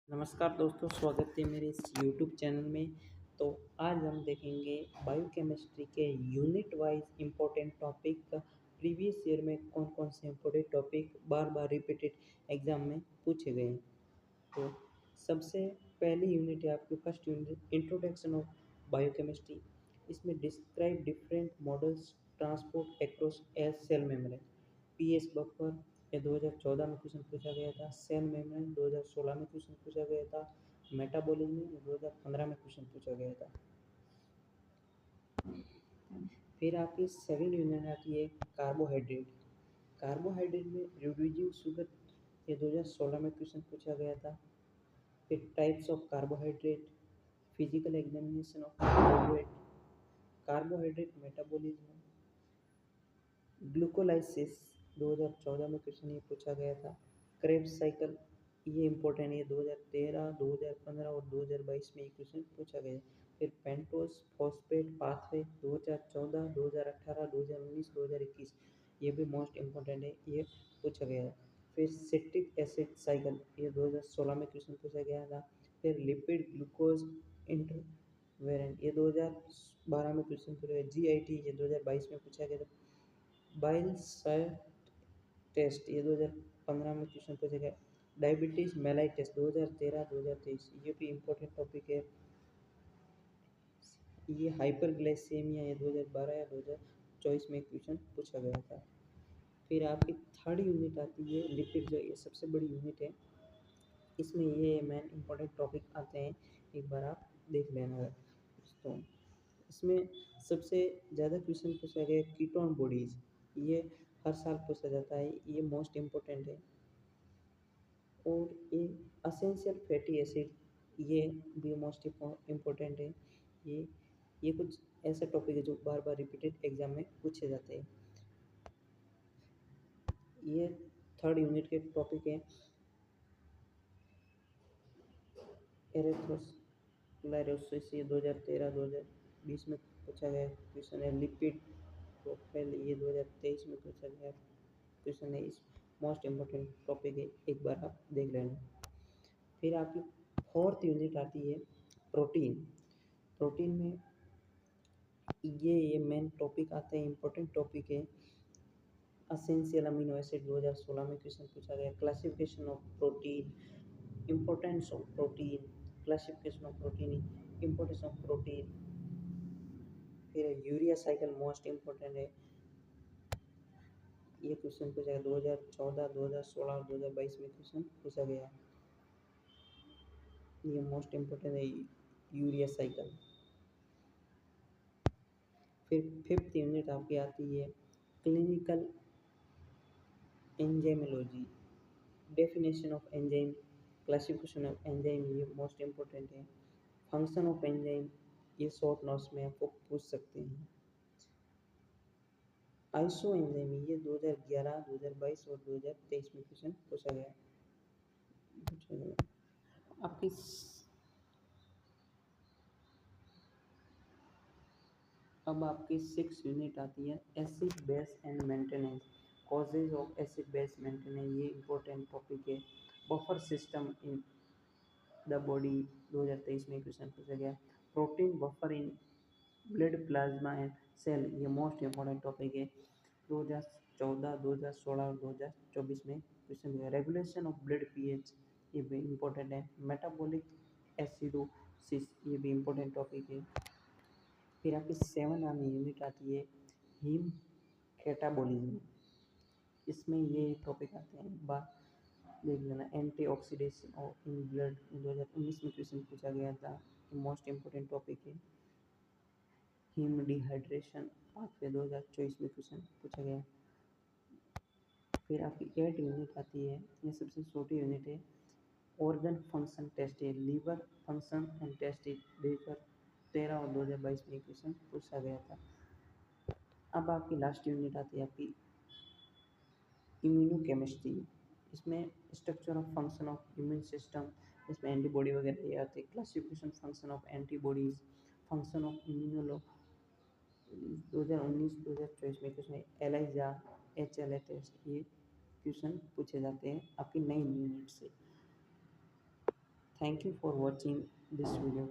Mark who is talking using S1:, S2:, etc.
S1: नमस्कार दोस्तों, स्वागत है मेरे इस यूट्यूब चैनल में। तो आज हम देखेंगे बायोकेमिस्ट्री के unit wise important topic. Previous year में कौन कौन से इम्पोर्टेंट टॉपिक बार बार रिपीटेड एग्जाम में पूछे गए हैं। तो सबसे पहली यूनिट है आपकी first unit, introduction of biochemistry. इसमें describe different models transport across as cell membrane. PS buffer ये 2014 में क्वेश्चन पूछा गया था। सेल मेम्ब्रेन 2016 में क्वेश्चन पूछा गया था। मेटाबॉलिज्म 2015 में क्वेश्चन पूछा गया था। फिर आपकी सेकंड यूनिट आती है कार्बोहाइड्रेट। कार्बोहाइड्रेट में रिड्यूसिंग शुगर ये 2016 में क्वेश्चन पूछा गया था। फिर types of carbohydrate, physical examination of carbohydrate, carbohydrate metabolism, glycolysis 2014 में क्वेश्चन ये पूछा गया था। क्रेब्स साइकिल ये इंपॉर्टेंट है, 2013, 2015 और 2022 में ये क्वेश्चन पूछा गया है। फिर पेंटोस फॉस्फेट पाथवे 2014, 2018, 2019, 2021 ये भी मोस्ट इम्पोर्टेंट है, ये पूछा गया है। फिर सिट्रिक एसिड साइकिल ये 2016 में क्वेश्चन पूछा गया था। फिर लिपिड ग्लूकोज इंटरवेरेंट ये 2012 में क्वेश्चन पूछा गया। GIT ये 2022 में पूछा गया था। बाइल सल्ट टेस्ट ये 2015 में क्वेश्चन पूछा गया। डायबिटीज मेलाइटिस 2013, 2023 ये भी इम्पोर्टेंट टॉपिक है। ये हाइपरग्लाइसेमिया ये 2012 या 2024 में क्वेश्चन पूछा गया था। फिर आपकी थर्ड यूनिट आती है लिपिड, जो ये सबसे बड़ी यूनिट है। इसमें ये मेन इम्पोर्टेंट टॉपिक आते हैं, एक बार आप देख लेना दोस्तों। इसमें सबसे ज़्यादा क्वेश्चन पूछा गया कीटोन बॉडीज, ये हर साल पूछा जाता है, ये मोस्ट इम्पोर्टेंट है। और ये असेंशियल फैटी एसिड ये भी मोस्ट इम्पोर्टेंट है। ये कुछ ऐसा टॉपिक है जो बार बार रिपीटेड एग्जाम में पूछे जाते हैं। ये थर्ड यूनिट के टॉपिक है एरेथ्रोस्क्लेरोसिस ये 2013, 2020 में पूछा गया क्वेश्चन है। लिपिड प्रोफाइल ये 2023 में पूछा गया क्वेश्चन है। इस मोस्ट इम्पोर्टेंट टॉपिक है, एक बार आप देख लेना। फिर आपकी फोर्थ यूनिट आती है प्रोटीन। प्रोटीन में ये मेन टॉपिक आते हैं, इम्पोर्टेंट टॉपिक है। असेंशियल अमीनो एसिड 2016 में क्वेश्चन पूछा गया। Classification of protein, importance of protein, classification of protein, importance of protein. फिर यूरिया साइकिल मोस्ट इम्पोर्टेंट है, ये क्वेश्चन पूछा गया 2014, 2016 और 2022 में क्वेश्चन पूछा गया। ये मोस्ट इम्पोर्टेंट है यूरिया साइकिल। फिर फिफ्थ यूनिट आपकी आती है clinical enzymology, definition of enzyme, classification of enzyme ये मोस्ट इम्पोर्टेंट है। फंक्शन ऑफ एंजाइम ये शॉर्ट नोट्स में आपको पूछ सकते हैं। आइसो एंजाइम ये 2011, 2022 और 2023 में क्वेश्चन पूछा गया। आपकी अब आपकी 6 यूनिट आती है acid base and maintenance, causes of acid base maintenance ये इम्पोर्टेंट टॉपिक है। Buffer system in the body 2023 में क्वेश्चन पूछा गया। Protein buffer in blood plasma and cell ये मोस्ट इम्पोर्टेंट टॉपिक है। 2014, 2016 और 2024 में क्वेश्चन गया। रेगुलेशन ऑफ ब्लड पीएच ये भी इम्पोर्टेंट है। मेटाबॉलिक एसिडोसिस ये भी इम्पोर्टेंट टॉपिक है। फिर आपकी 7 आनी यूनिट आती है हीम कैटाबॉलिज्म, इसमें ये टॉपिक आते हैं, एक बार देख लेना। एंटीऑक्सीडेशन और इन ब्लड 2019 में क्वेश्चन पूछा गया था, मोस्ट इम्पोर्टेंट टॉपिक है। हीम डिहाइड्रेशन पाथवे 2024 में क्वेश्चन पूछा गया। फिर आपकी 8 यूनिट आती है, ये सबसे छोटी यूनिट है, ऑर्गन फंक्शन टेस्ट है। लीवर फंक्शन एंड टेस्ट 2013 और 2022 में क्वेश्चन पूछा गया था। अब आपकी लास्ट यूनिट आती है आपकी इम्यूनोकेमिस्ट्री, इसमें structure of function of immune system, इसमें एंटीबॉडी वगैरह ये आते हैं। Classification function of antibodies, function of immunology 2019, 2024 में क्वेश्चन एलाइजा HLA टेस्ट ये क्वेश्चन पूछे जाते हैं आपकी 9 यूनिट से। Thank you for watching this video.